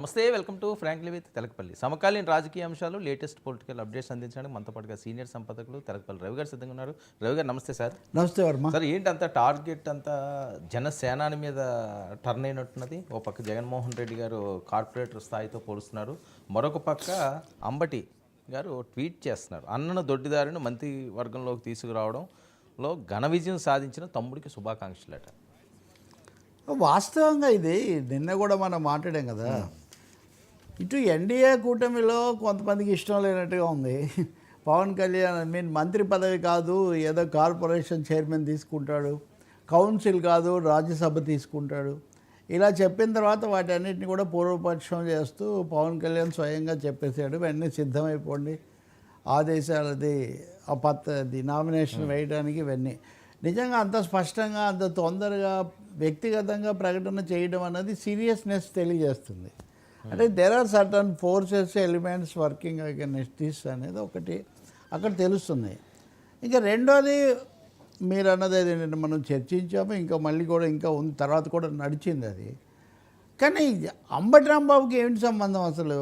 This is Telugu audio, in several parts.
నమస్తే, welcome to frankly with Telakapalli. సమకాలీన రాజకీయ అంశాలు, లేటెస్ట్ పొలిటికల్ అప్డేట్స్ అందించడానికి మనతో పాటుగా సీనియర్ సంపాదకులు తెలకపల్లి రవి గారు సిద్ధంగా ఉన్నారు. రవి గారు నమస్తే సార్. నమస్తే వర్మ. సార్, ఏంటి అంత టార్గెట్ అంతా జనసేనాని మీద టర్న్ అయినట్టున్నది? ఓ పక్క జగన్మోహన్ రెడ్డి గారు కార్పొరేటర్ స్థాయితో పోలుస్తున్నారు, మరొక పక్క అంబటి గారు ట్వీట్ చేస్తున్నారు, అన్నను దొడ్డిదారిని మంత్రి వర్గంలోకి తీసుకురావడంలో ఘన విజయం సాధించిన తమ్ముడికి శుభాకాంక్షలట. వాస్తవంగా ఇది నిన్న కూడా మనం మాట్లాడాం కదా, ఇటు ఎన్డీఏ కూటమిలో కొంతమందికి ఇష్టం లేనట్టుగా ఉంది. పవన్ కళ్యాణ్ మంత్రి పదవి కాదు, ఏదో కార్పొరేషన్ చైర్మన్ తీసుకుంటాడు, కౌన్సిల్ కాదు రాజ్యసభ తీసుకుంటాడు, ఇలా చెప్పిన తర్వాత వాటన్నిటిని కూడా పూర్వపక్షం చేస్తూ పవన్ కళ్యాణ్ స్వయంగా చెప్పేశాడు, వెంటనే సిద్ధమైపోండి ఆదేశాలది అది నామినేషన్ వేయడానికి. ఇవన్నీ నిజంగా అంత స్పష్టంగా అంత తొందరగా వ్యక్తిగతంగా ప్రకటన చేయడం అన్నది సీరియస్నెస్ తెలియజేస్తుంది. అంటే there are certain forces elements working against this అనేది ఒకటి అక్కడ తెలుస్తుంది. ఇంకా రెండోది మీరు అన్నది అది మనం చర్చించాము, ఇంకా మళ్ళీ కూడా ఇంకా ఉంది, తర్వాత కూడా నడిచింది అది. కానీ అంబటి రాంబాబుకి ఏంటి సంబంధం అసలు?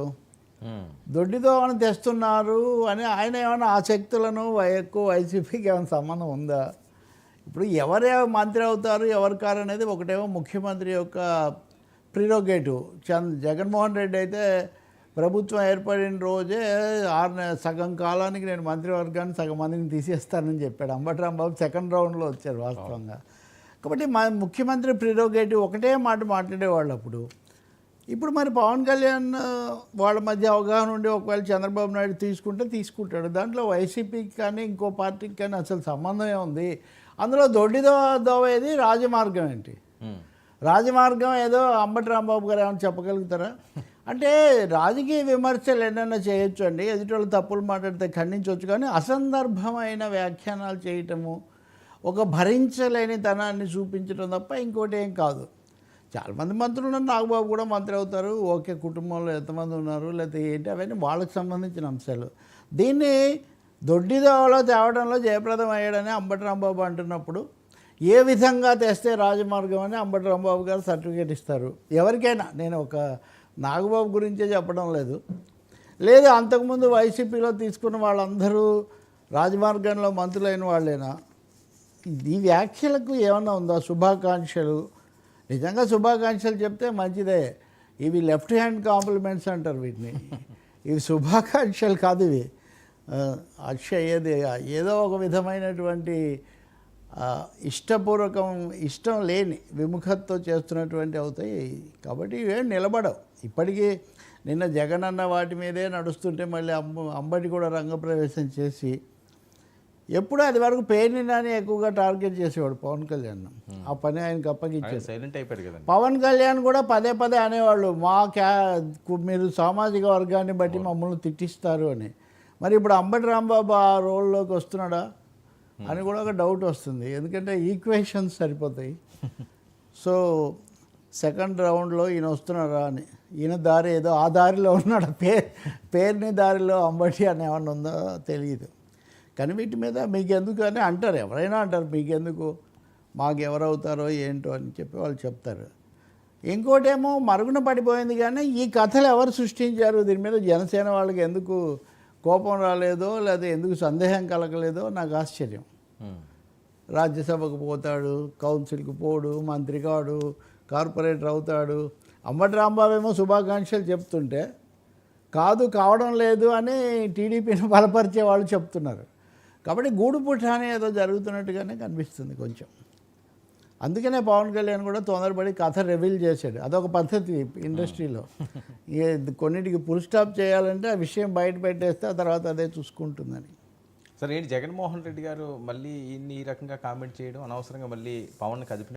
దొడ్డితో ఏమైనా తెస్తున్నారు అని ఆయన ఏమైనా ఆ శక్తులను ఎక్కువ వైసీపీకి ఏమైనా సంబంధం ఉందా? ఇప్పుడు ఎవరే మంత్రి అవుతారు ఎవరు కారు అనేది ఒకటేమో ముఖ్యమంత్రి యొక్క ప్రిరోగేటివ్. జగన్మోహన్ రెడ్డి అయితే ప్రభుత్వం ఏర్పడిన రోజే సగం కాలానికి నేను మంత్రివర్గాన్ని సగం మందిని తీసేస్తానని చెప్పాడు. అంబటి రాంబాబు సెకండ్ రౌండ్లో వచ్చారు వాస్తవంగా. కాబట్టి మా ముఖ్యమంత్రి ప్రిరోగేటివ్ ఒకటే మాట మాట్లాడేవాళ్ళు అప్పుడు. ఇప్పుడు మరి పవన్ కళ్యాణ్ వాళ్ళ మధ్య అవగాహన ఉండి ఒకవేళ చంద్రబాబు నాయుడు తీసుకుంటాడు. దాంట్లో వైసీపీకి కానీ ఇంకో పార్టీకి కానీ అసలు సంబంధమే ఉంది. అందులో దొడ్డిదో దోవేది రాజమార్గం ఏంటి? రాజమార్గం ఏదో అంబటి రాంబాబు గారు ఏమైనా చెప్పగలుగుతారా? అంటే రాజకీయ విమర్శలు ఎన్నైనా చేయొచ్చు అండి, ఎదుటి తప్పులు మాట్లాడితే ఖండించవచ్చు, కానీ అసందర్భమైన వ్యాఖ్యానాలు చేయటము, ఒక భరించలేని తనాన్ని చూపించడం తప్ప ఇంకోటి ఏం కాదు. చాలామంది మంత్రులు ఉన్నారు, నాగబాబు కూడా మంత్రి అవుతారు, ఓకే, కుటుంబంలో ఎంతమంది ఉన్నారు లేకపోతే ఏంటి అవన్నీ వాళ్ళకి సంబంధించిన అంశాలు. దీన్ని దొడ్డిదోవలో తేవడంలో జయప్రదం అయ్యాడని అంబటి రాంబాబు అంటున్నప్పుడు ఏ విధంగా తెస్తే రాజమార్గం అని అంబటి రాంబాబు గారు సర్టిఫికేట్ ఇస్తారు ఎవరికైనా? నేను ఒక నాగబాబు గురించే చెప్పడం లేదు అంతకుముందు వైసీపీలో తీసుకున్న వాళ్ళందరూ రాజమార్గంలో మంత్రులైన వాళ్ళేనా? ఈ వ్యాఖ్యలకు ఏమన్నా ఉందా? శుభాకాంక్షలు, నిజంగా శుభాకాంక్షలు చెప్తే మంచిదే. ఇవి లెఫ్ట్ హ్యాండ్ కాంప్లిమెంట్స్ అంటారు వీటిని. ఇవి శుభాకాంక్షలు కాదు, ఇవి ఏదో ఒక విధమైనటువంటి ఇష్టపూర్వకం, ఇష్టం లేని విముఖతతో చేస్తున్నటువంటి అవుతాయి. కాబట్టి ఇవేం నిలబడవు. ఇప్పటికీ నిన్న జగన్ అన్న వాటి మీదే నడుస్తుంటే మళ్ళీ అంబటి కూడా రంగప్రవేశం చేసి ఎప్పుడు అది వరకు పేరుని నాని ఎక్కువగా టార్గెట్ చేసేవాడు పవన్ కళ్యాణ్. ఆ పని ఆయనకు అప్పగించాడు. సైలెంట్ అయిపోయారు కదా. పవన్ కళ్యాణ్ కూడా పదే అనేవాళ్ళు, మీరు సామాజిక వర్గాన్ని బట్టి మమ్మల్ని తిట్టిస్తారు అని. మరి ఇప్పుడు అంబటి రాంబాబు ఆ రోల్లోకి వస్తున్నాడా అని కూడా ఒక డౌట్ వస్తుంది. ఎందుకంటే ఈక్వేషన్స్ సరిపోతాయి. సో సెకండ్ రౌండ్లో ఈయన వస్తున్నారా అని, ఈయన దారి ఏదో ఆ దారిలో ఉన్నాడు, పేరుని దారిలో అంబటి అని ఏమన్నా ఉందో తెలియదు. కానీ వీటి మీద మీకెందుకు అని అంటారు, ఎవరైనా అంటారు, మీకెందుకు, మాకు ఎవరవుతారో ఏంటో అని చెప్పి వాళ్ళు చెప్తారు. ఇంకోటేమో మరుగున పడిపోయింది. కానీ ఈ కథలు ఎవరు సృష్టించారు? దీని మీద జనసేన వాళ్ళకి ఎందుకు కోపం రాలేదో లేదా ఎందుకు సందేహం కలగలేదో నాకు ఆశ్చర్యం. రాజ్యసభకు పోతాడు, కౌన్సిల్కి పోడు, మంత్రి కాడు, కార్పొరేటర్ అవుతాడు. అంబటి రాంబాబు ఏమో శుభాకాంక్షలు చెప్తుంటే కావడం లేదు అని టీడీపీని బలపరిచే వాళ్ళు చెప్తున్నారు. కాబట్టి గూడు పుట్టానే ఏదో జరుగుతున్నట్టుగానే కనిపిస్తుంది కొంచెం. అందుకనే పవన్ కళ్యాణ్ కూడా తొందరపడి కథ రివీల్ చేశాడు. అదొక పద్ధతి ఇండస్ట్రీలో. కొన్నిటికి ఫుల్ స్టాప్ చేయాలంటే ఆ విషయం బయట పెట్టేస్తే ఆ తర్వాత అదే చూసుకుంటుందని. సరే, ఏంటి జగన్మోహన్ రెడ్డి గారు మళ్ళీ ఈ రకంగా కామెంట్ చేయడం అనవసరంగా మళ్ళీ పవన్ కదిపి